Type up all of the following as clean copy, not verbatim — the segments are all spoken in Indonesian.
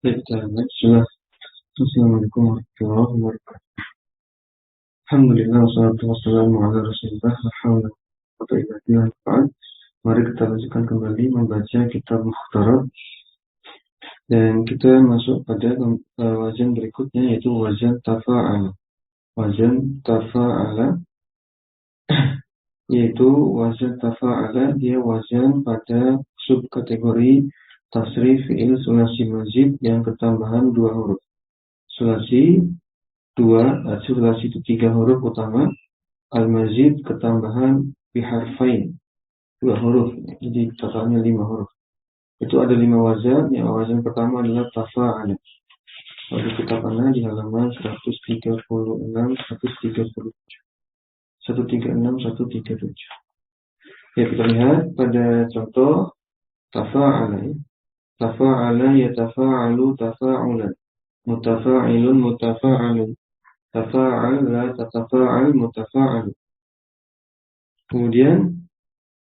Bismillah. Assalamualaikum warahmatullahi wabarakatuh. Alhamdulillah wassalatu wassalamu ala Rasulillah wa hawla wa quwwata illa billah. Mari kita lanjutkan kembali membaca kitab Mukhtarat dan kita masuk pada wajan berikutnya yaitu wajan tafa'ala. Wajan tafa'ala yaitu wajan tafa'ala dia wajan pada subkategori tasrif fi'il sulasi mazid yang ketambahan 2 huruf. Sulasi itu 3 huruf utama, al-mazid ketambahan biharfain 2 huruf, jadi totalnya 5 huruf. Itu ada 5 wazan. Yang wazan pertama adalah tafa'ala. Lalu kita pernah di halaman 136, 137. Ya, kita lihat pada contoh tafa'ala. Tafa'ala yatafa'alu tafa'ulan, mutafa'ilun mutafa'alun, tafa'al la tatafa'al mutafa'al. Kemudian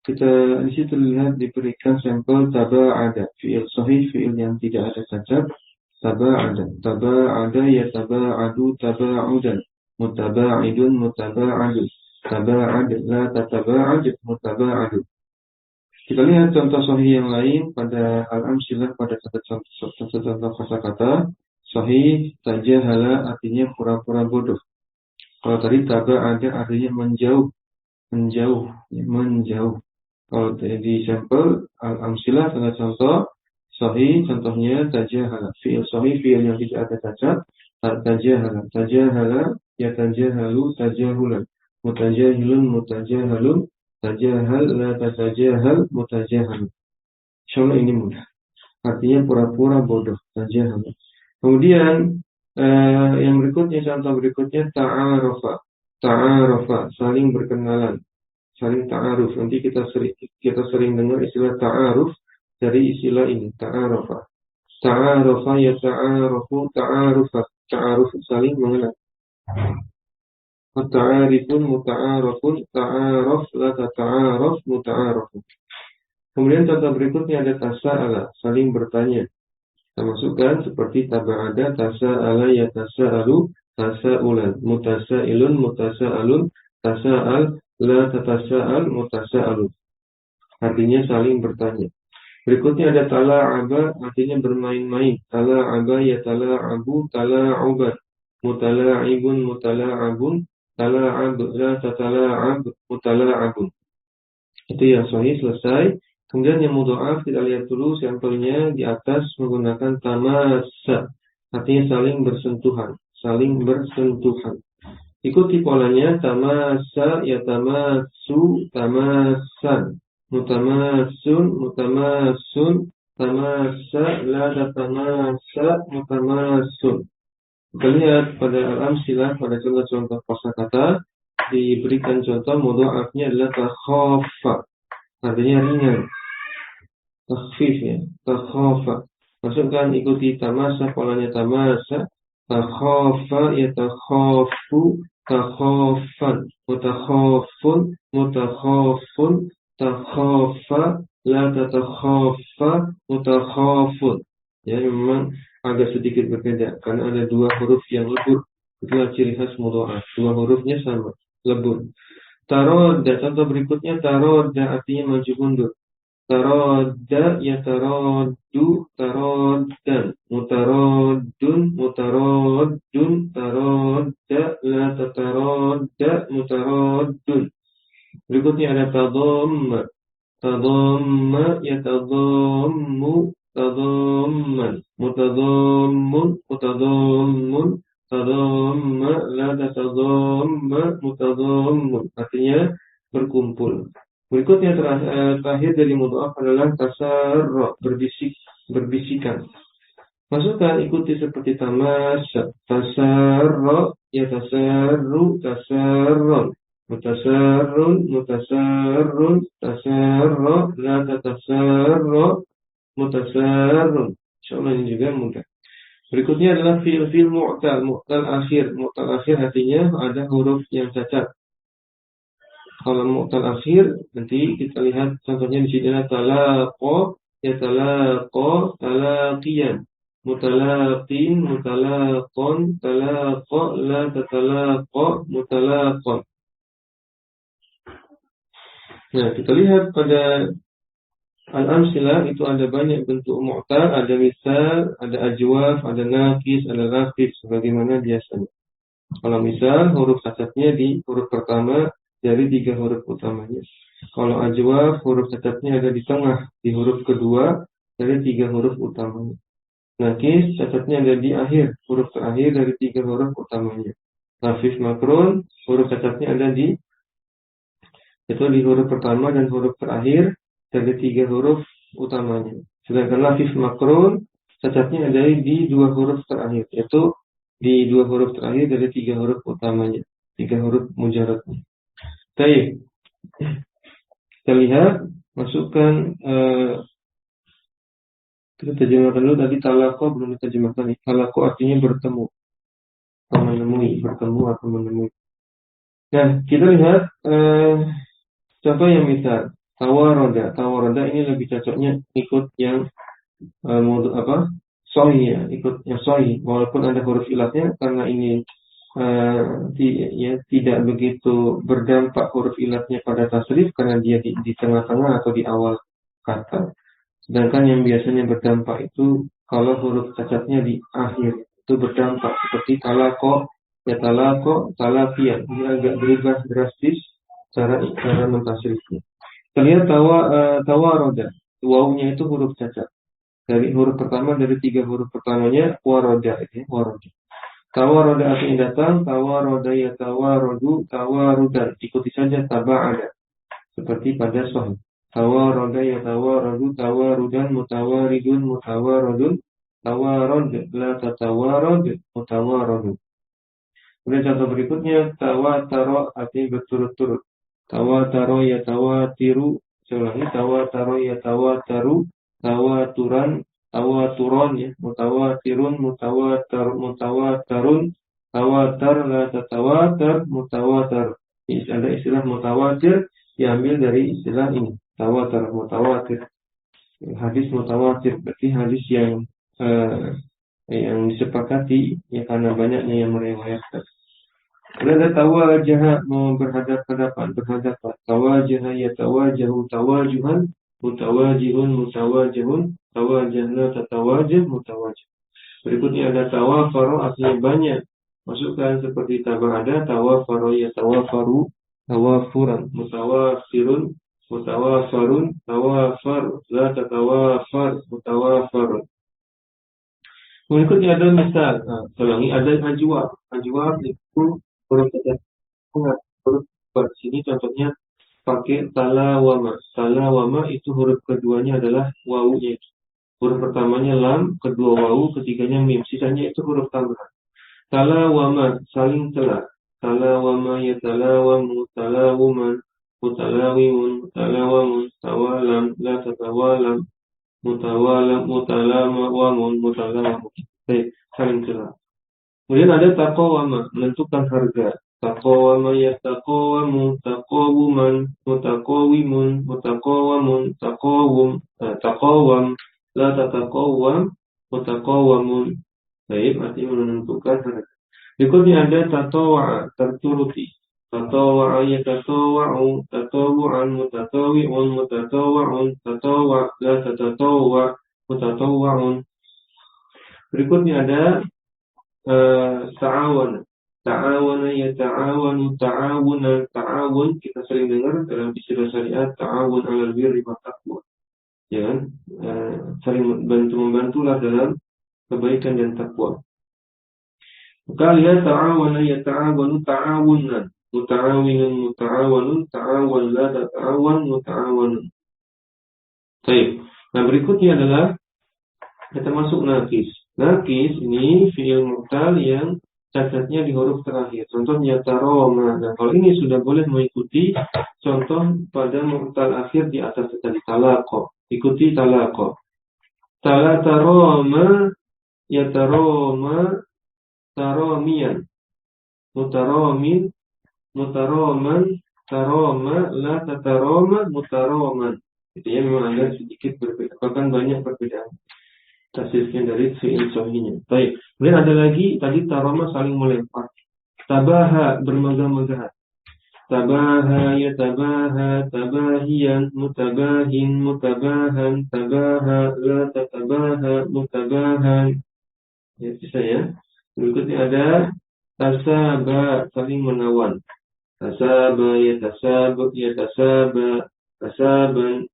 kita di situ lihat diberikan sampel taba'ada, fi'il sahih, fi'il yang tidak ada cacat. Taba'ada yataba'adu taba'udan, mutaba'idun mutaba'adun, taba'ad la tataba'ad mutaba'adun. Kita lihat contoh sahih yang lain pada al-amsilah, pada contoh kata-kata sahih. Tajahala artinya pura-pura bodoh. Kalau tadi taba'ada artinya menjauh. Kalau di sampel al-amsilah pada contoh sahih, contohnya tajahala, fi'il sahih, fi'il yang tidak ada cacat. Tajahala yatajahalu tajahulan, mutajahilun mutajahalun, tajahal la tatajahal mutajahalun. Insyaallah ini mudah. Artinya pura-pura bodoh, tajahal. Kemudian yang berikutnya, contoh berikutnya ta'arafa, saling berkenalan, saling ta'aruf. Nanti kita sering dengar istilah ta'aruf dari istilah ini, ta'arafa. Ta'arafa ya ta'arafu ta'arufa, ta'aruf saling mengenal. Ta'arifun muta'arafun, ta'araf la ta'araf muta'arafun. Kemudian contoh berikutnya ada tasa'ala, saling bertanya. Kita masukkan seperti taba'ada, tasa'ala ya tasa'alu tasa'ulan, mutasa'ilun mutasa'alun, tasa'al la tatasa'al mutasa'alun. Artinya saling bertanya. Berikutnya ada tala'aba, artinya bermain-main. Tala'aba ya tala'abu tala'uban, mutala'ibun mutala'abun, tala'ab la tatala'ab mutala'abun. Itu yang sahih, selesai. Kemudian yang mudha'af kita lihat dulu sampelnya di atas menggunakan tamassa, artinya saling bersentuhan. Ikuti polanya, tamassa ya tamassu tamassan, mutamassun mutamassun, tamassa la tatamassa mutamassun. Kita lihat pada al-amsilah, pada contoh-contoh kosakata diberikan contoh mudha'afnya adalah takhafa, artinya ringan. Takhfif ya, takhafa. Masukkan, ikuti tamasa, polanya tamasa. Takhafa ya takhafu takhafan, mutakhafun mutakhafun, takhafa la tatakhafa mutakhafun. Ya, memang agak sedikit berbeda karena ada 2 huruf yang lebur. Itulah ciri khas mudha'af, 2 hurufnya sama, lebur. Tarodda, contoh berikutnya tarodda artinya maju mundur. Tarodda ya taroddu taroddan, mutaroddun mutaroddun, tarodda la tatarodda mutaroddun. Berikutnya ada tadamma ya tadammu tadamman, mutadammun mutadammun, tadamma la tatadamma mutadammun, artinya berkumpul. Berikutnya terakhir dari mudha'af adalah tasarra, berbisikan. Masukkan, ikuti seperti tamassa, tasarra ya tasarru tasarrun, mutasarrun mutasarrun, tasarra la tatasarra mutasarrun. Insyaallah ini juga mudah. Berikutnya adalah fi'il mu'tal akhir. Mu'tal akhir artinya ada huruf yang cacat. Kalau mu'tal akhir nanti kita lihat contohnya di sini adalah talaqa ya talaqa talaqiyan, mutalaqin, mutalaqon, talaqa, la tatalaqa, mutalaqon. Nah, kita lihat pada al-amsilah itu ada banyak bentuk mu'tal, ada misal, ada ajwaf, ada nakis, ada rafif, sebagaimana biasanya. Kalau misal, huruf cacatnya di huruf pertama dari 3 huruf utamanya. Kalau ajwaf, huruf cacatnya ada di tengah, di huruf kedua dari 3 huruf utamanya. Nakis, cacatnya ada di akhir, huruf terakhir dari 3 huruf utamanya. Rafif makrun, huruf cacatnya ada di huruf pertama dan huruf terakhir dari 3 huruf utamanya. Sedangkan lafif makrun cacatnya ada di 2 huruf terakhir, yaitu di 2 huruf terakhir dari 3 huruf utamanya, 3 huruf mujarradnya. Baik, kita lihat, masukkan, kita terjemahkan dulu tadi talaqo belum diterjemahkan. Talaqo artinya bertemu atau menemui, bertemu atau menemui. Nah, kita lihat contoh yang misal tawaroda ini lebih cocoknya ikut yang sahih ya, ikut yang sahih walaupun ada huruf ilatnya, karena ini tidak begitu berdampak huruf ilatnya pada tasrif karena dia di tengah-tengah atau di awal kata. Sedangkan yang biasanya berdampak itu kalau huruf cacatnya di akhir itu berdampak, seperti talako, ya talako, talafian. Ini agak berubah drastis cara mentasrifnya. Terlihat tawaroda, wawunya itu huruf cacat. Dari huruf pertama dari 3 huruf pertamanya waroda, ya, waroda. Tawaroda artinya datang, tawaroda ya tawarodu, tawarudan. Ikuti saja taba'ada, seperti pada sahih. Tawaroda ya tawarodu, tawarudan, mutawaridun, mutawarodun, tawarod, la tatawarod, mutawarodun. Kemudian contoh berikutnya, tawataro artinya berturut-turut. Tawataro ya tawatiru, saya ulangi, tawataro ya tawataru, tawaturan, tawaturon ya, mutawatirun, mutawatarun, tawatar, la tatawatar, mutawatar. Ada istilah mutawatir diambil dari istilah ini, tawatar, mutawatir. Hadis mutawatir berarti hadis yang disepakati ya karena banyaknya yang meriwayatkan. Kemudian ada tawajaha, mau berhadapan. Tawajaha ya tawajahu, tawajuhan, mutawajihun, mutawajihun, tawajahna, tatawajah, mutawajih. Berikutnya ada tawafaro, artinya banyak. Masukkan seperti taba'ada, tawafaro ya tawafaru, tawafuran, mutawafirun, mutawafarun, tawafar, la tatawafar, mutawafarun. Berikutnya ada misal, ada ajwab. Ajwab itu huruf di sini contohnya pakai talawama. Talawama itu huruf keduanya adalah wawunya. Huruf pertamanya lam, kedua wawu, ketiganya mim. Sisanya itu huruf tambahan. Talawama, saling celah. Talawama ya talawamu, talawuman, mutalawimun, mutalawamun, tawalam, la tatawalam, mutawalam, mutalawamun, mutalawamun. Baik, saling celah. Kemudian ada taqawama, menentukan harga. Taqawama ya taqawamu, taqawuman, mutaqawimun, mutaqawamun, taqawum, taqawam, la tataqawam, mutaqawamun. Baik, artinya menentukan harga. Berikutnya ada tatawa'a, terturuti. Tatawa'a ya tatawa'u, tatawu'an, mutatawi'un, mutatawa'un, tatawa' la tatatawa', mutatawa'un. Berikutnya ada ta'awana. Ta'awana ya ta'awanu, ta'awunan, ta'awun. Kita sering dengar dalam istilah syariat ta'awun 'alal birri wat taqwa. Ya kan? Saling membantulah dalam kebaikan dan takwa. Maka lihat ta'awana ya ta'awanu, ta'awunan, muta'awinun, muta'awanun, ta'awan, la ta'awan, muta'awanun. Baik. Nah, berikutnya adalah kita masuk nakis. Nakis ini fi'il mu'tal yang cacatnya di huruf terakhir. Contohnya taroma. Nah, kalau ini sudah boleh mengikuti contoh pada mu'tal akhir di atas tadi, talaqo. Ikuti talaqo. Taroma ya taroma, taromian. Mutaromin, mutaroman, taroma, la tataroma, mutaroman. Itu ya memang agak sedikit berbeda, bahkan banyak perbedaan. tasrifnya dari fi'il sahihnya. Baik. Kemudian ada lagi tadi tarama saling melempar. Tabaha bermegah-megahan. Tabaha yatabaha tabahiyan mutabahin mutabahan tabaha la tatabaha mutabahan. Ya, bisa ya. Berikutnya ada tasaba saling menawan. Tasaba yatasaba yatasaba tasaban.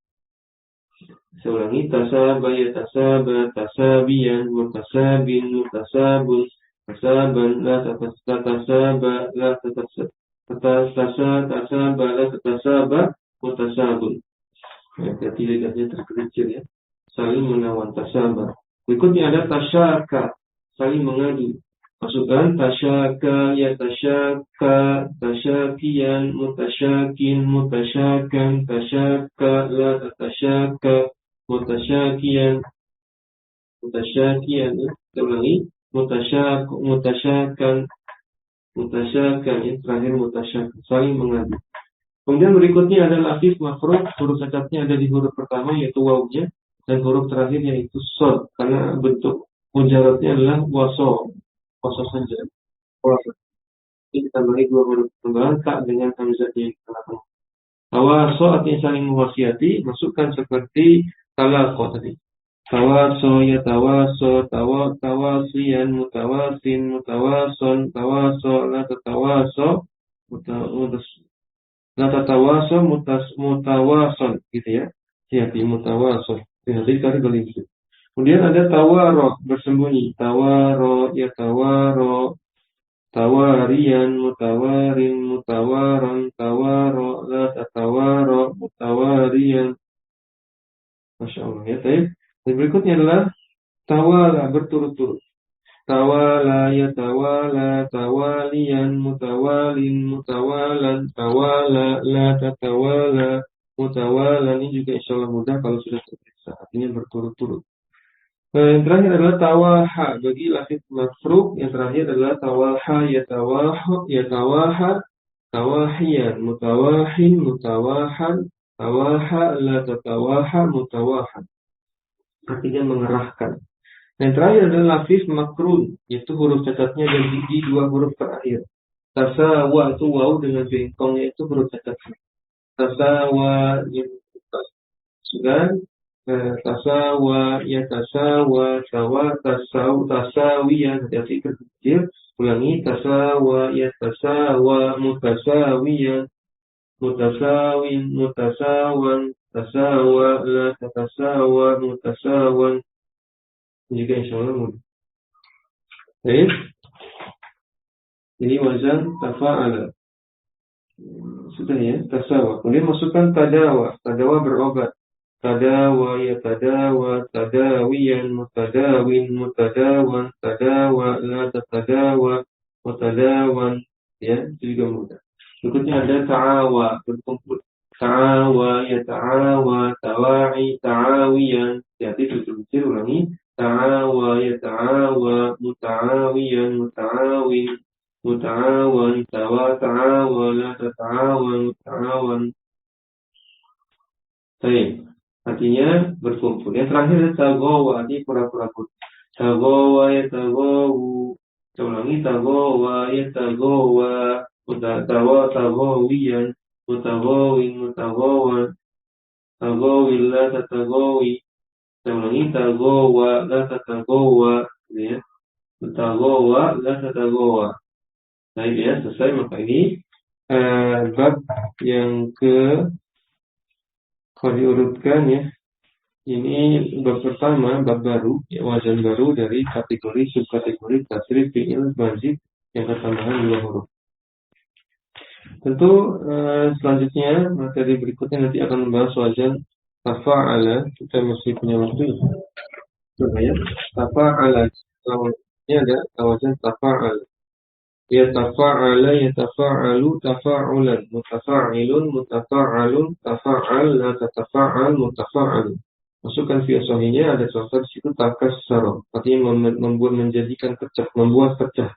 Saya ulangi, tasaba yatasaba tasabiyan mutasabin mutasabun tasaban la tatasaba la tasaba la tatasaba mutasabun. Hati lidahnya terkecil ya. Saling menawan tasaba. Berikutnya ada tasyaka, saling mengadu. Masukkan tasyaka yatasyaka tasyakiyan mutasyakin mutasyakan tasyaka la tasyaka mutasyakiyan mutasyakiyan. Kita ulangi, mutasyakan ini terakhir mutasyakan, saling mengadu. Kemudian berikutnya ada lafif mafruk, huruf cacatnya ada di huruf pertama yaitu wawnya, dan huruf terakhir yaitu sod, karena bentuk mujarabnya adalah waso saja. Ini ditambahi dua huruf tambahan tak dengan hamzah yang tengah. Tawaso artinya saling mewasiati, masukkan seperti talaqo tadi. Tawaso ya tawaso tawasiyan mutawasin mutawason tawaso la tatawaso mutawason gitu ya. Hati mutawason. Hati kali berlimpah. Kemudian ada tawaro bersembunyi. Tawaro ya tawaro tawariyan mutawarin mutawaron tawaro la tatawaro mutawariyan. Masya Allah ya. Dan berikutnya adalah tawala berturut-turut. Tawala ya tawala tawaliyan mutawalin mutawalan tawala la tatawala mutawalan. Ini juga insya Allah mudah kalau sudah terbiasa. Artinya berturut-turut. Yang terakhir adalah tawaha bagi lafaz mafruk. Yang terakhir adalah tawaha ya tawaha tawahiyan mutawahin mutawahan tawaha la tatawaha mutawahan. Artinya mengerahkan. Yang terakhir adalah lafif makrun, yaitu huruf cacatnya ada di dua huruf terakhir. Tasawa itu waw dengan bengkongnya itu huruf cacatnya. Tasawa sudah. Tasawa ya tasawa tasawiyan. Hati-hati kecil. Ulangi, tasawa ya tasawa mutasawiyan mutasawin mutasawan tasawa la tatasawa mutasawan. Juga insya Allah mudah. Baik. Ini wazan tafa'ala. Sudah ya, tasawa. Kemudian masukkan tadawa. Tadawa berobat. Tadawa ya tadawa tadawiyan mutadawin mutadawan tadawa la tatadawa mutadawan. Ya, itu juga mudah. Berikutnya ada ta'awa, berkumpul. Ta'awa ya ta'awa tawa'i ta'awiyan. Hati-hati kecil-kecil ulangi. Ta'awa ya ta'awa muta'awiyan muta'awin muta'awan ta'awa la tata'awan muta'awan. Baik, artinya berkumpul. Yang terakhir adalah tagawa, artinya pura-pura pura. Tagawa ya tagawu. Saya ulangi, tagawa ya tagawa tagawiyan mutagawin mutagawan tagawil la tatagawi. Saya ulangi, tagawa la tatagawa, ya. Tagawa la tatagawa. Baik ya, selesai. Maka ini bab yang kalau diurutkan ya, ini bab pertama, bab baru, ya, wazan baru dari kategori subkategori tasrif fi'il mazid yang ketambahan dua huruf. Tentu selanjutnya materi berikutnya nanti akan membahas wazan tafa'ala. Kita masih punya waktu ya. Tafa'ala. Ini ada wazan tafa'ala. Yatafa'ala yatafa'alu tafa'ulan mutafa'ilun mutafa'alun tafa'al la tatafa'al mutafa'alun. Masukkan fi'il sahihnya, ada contoh di situ takassara, artinya membuat, menjadikan pecah, membuat pecah.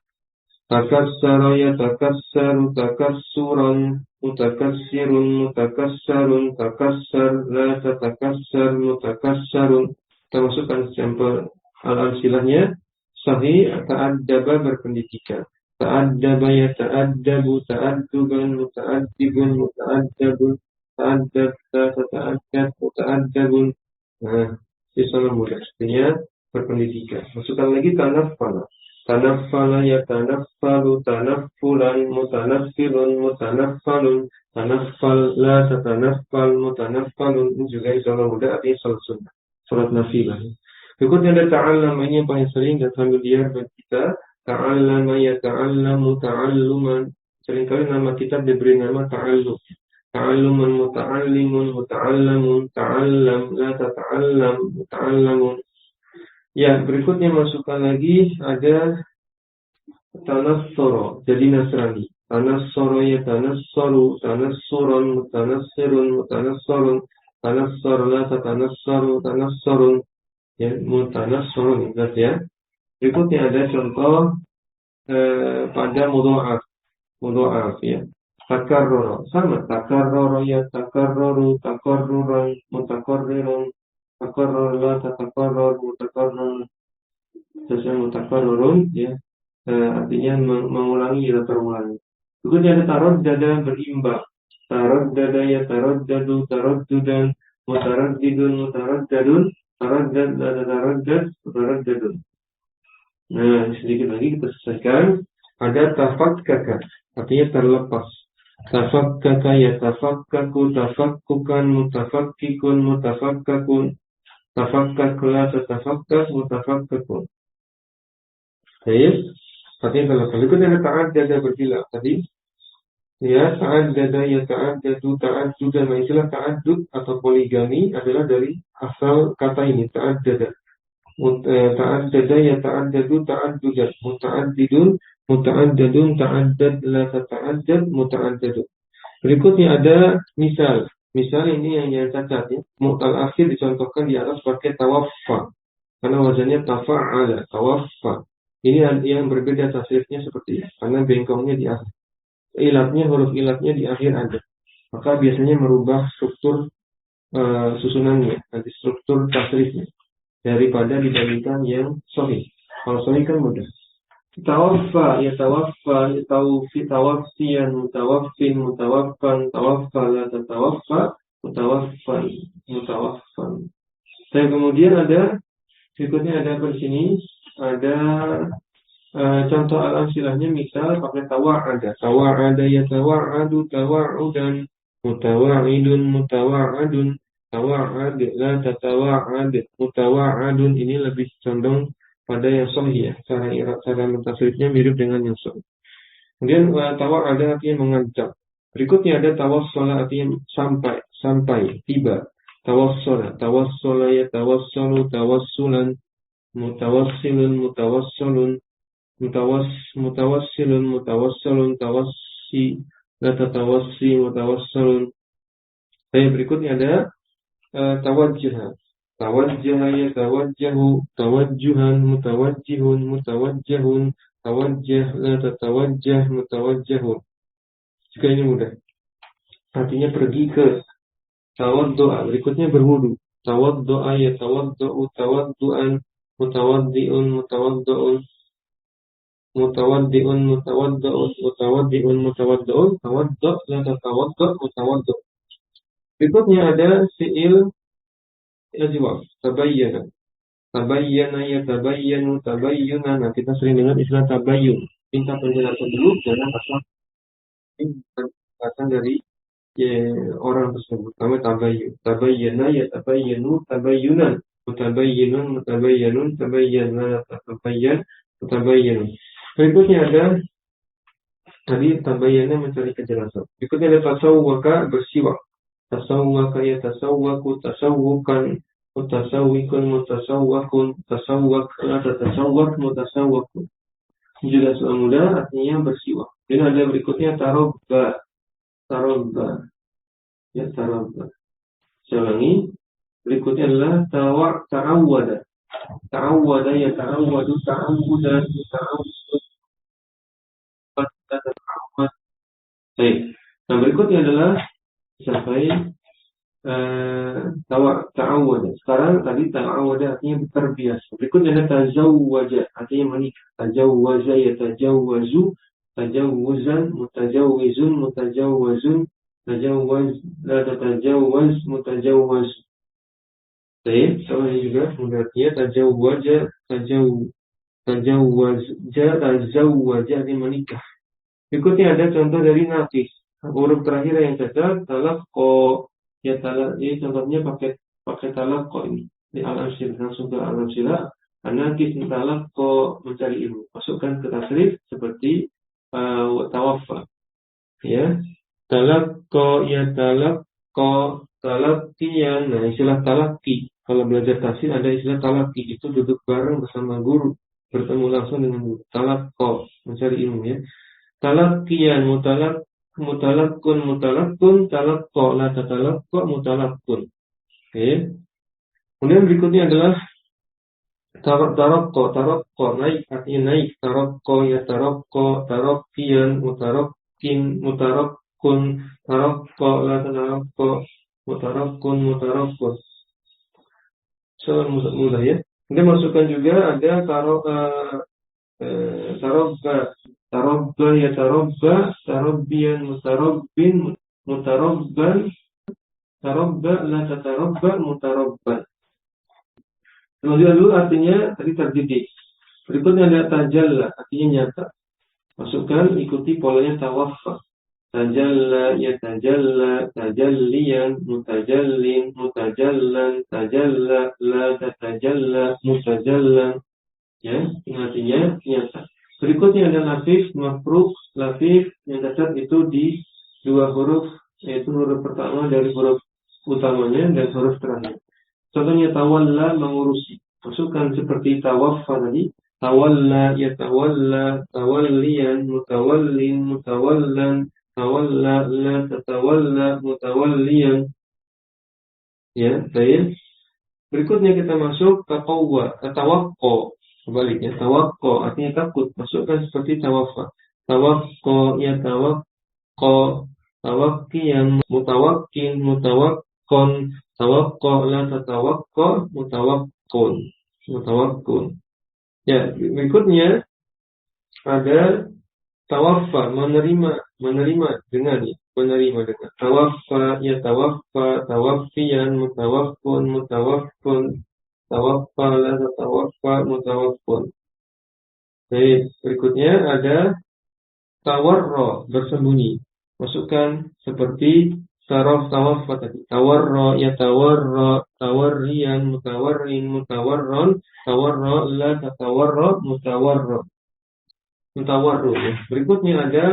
Takassara yatakassaru takassuran mutakassirun mutakassarun takassar la tatakassar mutakassarun. Kita masukkan sampel Al-amsilahnya sahih, ta'addaba berpendidikan. Ta'addaba yata'addabu, ta'adduban, muta'addibun, muta'addabun, ta'addabta, tata'addab, muta'addabun. Nah, ini sangat mudah. Artinya berpendidikan. Masukkan lagi tanaffala. Tanaffala yatanaffalu, tanaffulan, mutanaffilun, mutanaffalun, tanaffala, tatanaffal, mutanaffalun. Ini juga sangat mudah, artinya salat sunnah. Salat nafilah. Berikutnya ada ta'allama, ini yang paling sering dan familiar bagi kita. Ta'allama yata'allamu ta'alluman. Seringkali nama kitab diberi nama ta'allum. Ta'alluman, muta'allimun, muta'allamun, ta'allam, la tata'allam, muta'allamun. Ya, berikutnya masukkan lagi ada tanassoro, jadi Nasrani. Tanassoro yatanassaru, tanassuron, mutanassirun, mutanassorun, tanassor, la tatanassaru, tanassorun. Ya, mutanassirun, jelas ya. Berikutnya ada contoh pada mudha'af ya. Takarrara, sama takarrara ya takarraru, takarruran, mutakarrirun, takarrar la tatakarrar, mutakarrar. Sesuai mutakarrurun ya. Artinya mengulangi atau terulangi. Berikutnya ada taraddada, berimbang. Taraddada ya taraddadu, taraddudan, mutaraddidun, mutaraddadun, taraddad, taraddad, mutaraddadun. Nah, sedikit lagi kita selesaikan. Ada tafakkaka, artinya terlepas. Tafakkaka ya tafakkaku, tafakkukan, mutafakkikun, mutafakkakun, tafakkakla, tatafakkak, mutafakkakun. Baik, artinya terlepas. Berikutnya ada ta'addada, berbilang tadi. Ya, ta'addada ya ta'addadu, ta'addudan. Nah, istilah ta'addud atau poligami adalah dari asal kata ini, ta'addada. Ta'addada ya ta'addadu, ta'addudan, muta'addidun, muta'addadun, ta'addad, la tata'addad, muta'addadun. Berikutnya ada misal. Misal ini yang cacat ya. Mu'tal akhir dicontohkan di atas pakai tawaffa. Karena wazannya tafa'ala, tawaffa. Ini yang berbeda tasrifnya seperti ini. Karena bengkongnya di akhir. Huruf ilatnya di akhir ada. Maka biasanya merubah struktur susunannya, nanti struktur tasrifnya. Daripada dibandingkan yang sahih. Kalau sahih kan mudah. Tawaffa, ya tawaffa, ya tawaffiyan, mutawaffin, mutawaffan, tawaffa, la tatawaffa, mutawaffan, mutawaffan. Dan kemudian ada, berikutnya ada apa di sini? Ada contoh al-amsilahnya, misal pakai tawa'ada. Tawa'ada ya tawa'adu, tawa'udan, mutawa'idun, mutawa'adun, tawa'ad, la tatawa'ad, mutawa'adun. Ini lebih condong pada yang sahih ya. Cara mentasrifnya mirip dengan yang sahih. Kemudian tawa'ada artinya mengancam. Berikutnya ada tawassola, artinya sampai, tiba. Tawassola ya tawassalu, tawassulan, mutawassilun, mutawassalun, mutawassilun, mutawassalun, tawassi, la tatawassi, mutawassalun. Berikutnya ada tawajjuh. Tawajjaha ya tawajjahu, tawajjuhan, mutawajjihun, mutawajjahun, tawajjah, la tatawajjah, mutawajjahun. Juga ini mudah. Artinya pergi ke tawaddu'a. Berikutnya berwudu. Tawaddu'a ya tawaddu'u, tawaddu'an, mutawaddi'un, mutawaddu'un, mutawaddi'un, mutawaddu'un, mutawaddi'un, mutawaddu'un, tawaddu', la tatawaddu', mutawaddu'. Berikutnya ada fi'il jawab, tabayyana. Tabayyana ya tabayyanu, tabayyunan. Nah, kita sering dengar istilah tabayyun. Minta penjelasan dulu, jangan asal dari orang tersebut. Pertama tabayyun. Tabayyana ya tabayyanu, tabayyunan. Mutabayyinun, mutabayyanun, tabayyana, tabayyan, mutabayyanun. Berikutnya ada tadi tabayyana mencari kejelasan. Berikutnya ada tasawwaka, bersiwak. Tasawwaka ya tasawwaku, tasawwukan, mutasawwikun, mutasawwakun, tasawwak, la tatasawwak, mutasawwakun. Juga soal mudah, artinya bersiwak. Dan ada berikutnya tarobba. Tarobba. Ya, tarobba. Saya ulangi. Berikutnya adalah ta'awwada. Ta'awwada ya ta'awwadu, ta'awwudan, ta'awwud. Baik. Nah, berikutnya adalah sampai ta'awwada. Sekarang tadi ta'awwada artinya terbiasa. Berikutnya ada tazawwaja, artinya menikah. Tajawwaza yatajawwazu, tajawwuzan, mutajawwizun, mutajawwazun, tajawwaz, la tatajawwaz, mutajawwaz. Baik, soalnya juga artinya tajawwaja, tajawwaja, tazawwaja artinya menikah. Berikutnya ada contoh dari nafis. Huruf terakhir yang cacat, talaqqa. Ya talaq, ini contohnya pakai talaqqa ini. Di al-amsil, langsung ke al-amsila. An-nafis talaqqa, mencari ilmu. Masukkan ke tasrif seperti tawaffa. Ya. Talaqqa, ya talaqqa, talaqqiyan. Nah, istilah talaqki. Kalau belajar tafsir ada istilah talaqki. Itu duduk bareng bersama guru. Bertemu langsung dengan guru. Talaqqa, mencari ilmu ya. Talaqqiyan mutalaqqun talaqqa la tatalaqqa mutalaqqun. Oke. Kemudian berikutnya adalah taraqqa naik artinya naik, taraqqa ya taraqqa, taraqqiyan mutaraqqun taraqqa la tatalaqqa mutaraqqun. Soal mudah ya. Kemudian masukkan juga ada tarabba ya tarabba, tarabbiyan mutarabbin, mutarabban, tarabba la tatarabba, mutarabban. Kemudian dulu artinya tadi terdidik. Berikutnya ada tajalla, artinya nyata. Masukkan, ikuti polanya tawaffa. Tajalla ya tajalla, tajalliyan, mutajallin, mutajallan, tajalla, la tatajalla, mutajallan. Ya, artinya nyata. Berikutnya ada lafif, mafruk, lafif yang cacat itu di dua huruf, yaitu huruf pertama dari huruf utamanya dan huruf terakhir. Contohnya tawalla, mengurusi. Masukkan seperti tawaffa tadi. Tawalla, yatawalla, tawalliyan, mutawallin, mutawallan, tawalla, la tatawalla, mutawalliyan. Ya, baik. Berikutnya kita masuk taqawwa, tawakko. Sebaliknya, tawakko artinya takut. Masukkan seperti tawaffa. Tawakko, ya tawakko, tawakkiyan, mutawakkin, mutawakkon, tawakko, la tatawakko, mutawakkun. Ya, berikutnya ada tawaffa, menerima dengan tawaffa, ya tawaffa, tawaffiyan, mutawakkun, tawaffa, la tatawaffa, mutawakkun. Baik, berikutnya ada tawarra, bersembunyi. Masukkan seperti saraf tawaffa tadi. Tawarra, ya tawarra, tawarriyan, mutawarrin, mutawarron, tawarra, la tatawarra, mutawarra. Ya. Berikutnya ada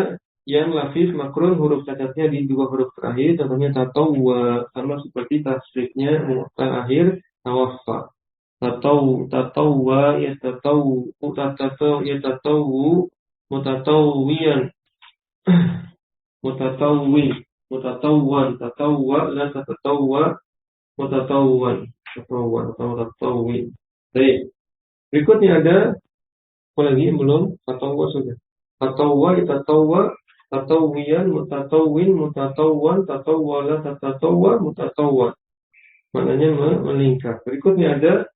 yang lafif makrun, huruf cacatnya di dua huruf terakhir, contohnya tatawwa, sama seperti tasrifnya mu'tal akhir tawaffa. Tatawwa yatatawu mutatawwiyan mutatawwan tatawwa la tatatawwa mutatawwan mutatawwin. Baik. Berikutnya ada apa lagi belum? Tatawwa sudah. Tatawwa yatatawwa tatawwiyan mutatawwin mutatawwan tatawwa la tatatawwa mutatawwan. Maknanya melingkar. Berikutnya ada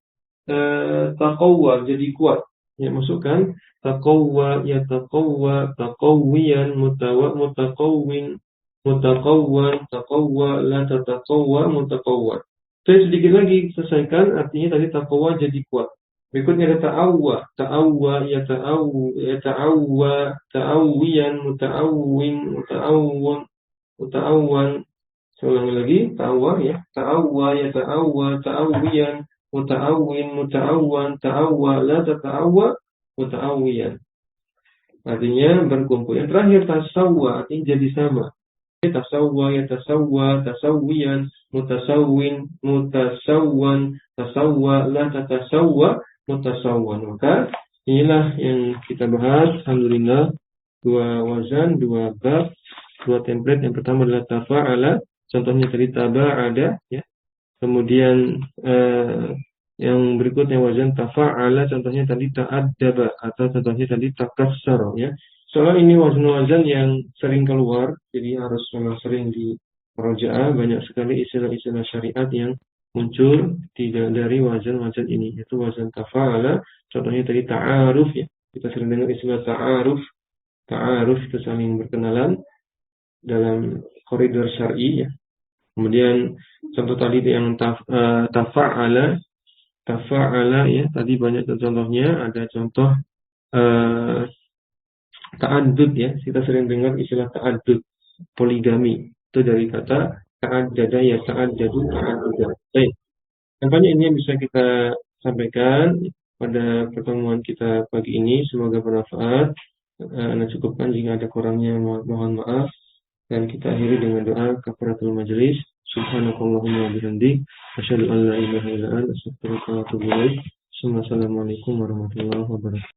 taqawwa, jadi kuat. Ya, masukkan taqawwa, ya taqawwa, taqawwiyan, mutaqawwin, mutaqawwan, taqawwa, la tataqawwa, mutaqawwan. Saya sedikit lagi selesaikan, artinya tadi taqawwa jadi kuat. Berikutnya ada ta'awwa, ya ta'awwa, ta'awwiyan, muta'awwin, muta'awwan. Saya ulangi lagi, ta'awwa, ya ta'awwa, ya ta'awwa, ta'awwiyan, muta'awwin, muta'awwan, ta'awwa, la tata'awwa, muta'awwiyan. Artinya berkumpul. Yang terakhir tasawwa, artinya jadi sama. Tasawwa, ya tasawwa, tasawwiyan, mutasawwin, mutasawwan, tasawwa, la tatasawwa, mutasawwan. Maka inilah yang kita bahas. Alhamdulillah, dua wazan, dua bab, dua template. Yang pertama adalah tafa'ala, contohnya tadi taba'ada, ya. Kemudian yang berikutnya wazan tafa'ala, contohnya tadi ta'addaba, atau contohnya tadi takassara, ya. Soalnya ini wazan yang sering keluar, jadi harus memang sering Murojaah banyak sekali istilah-istilah syariat yang muncul tidak dari wazan-wazan ini, yaitu wazan tafa'ala. Contohnya tadi ta'aruf ya. Kita sering dengar istilah ta'aruf. Ta'aruf itu saling berkenalan dalam koridor syar'i ya. Kemudian contoh tadi yang tafa'ala, tafa'ala ya, tadi banyak contohnya, ada contoh ta'addud ya. Kita sering dengar istilah ta'addud, poligami. Itu dari kata ta'addada ya ta'addadu ta'adduda. Baik. Nampaknya ini yang bisa kita sampaikan pada pertemuan kita pagi ini. Semoga bermanfaat. Anda cukupkan, jika ada kurangnya mohon maaf. Dan kita akhiri dengan doa kafaratul majelis. Subhanakallahumma wa bihamdik, asyhadu an la ilaha illa anta, astaghfiruka wa atubu ilaik. Assalamualaikum warahmatullahi wabarakatuh.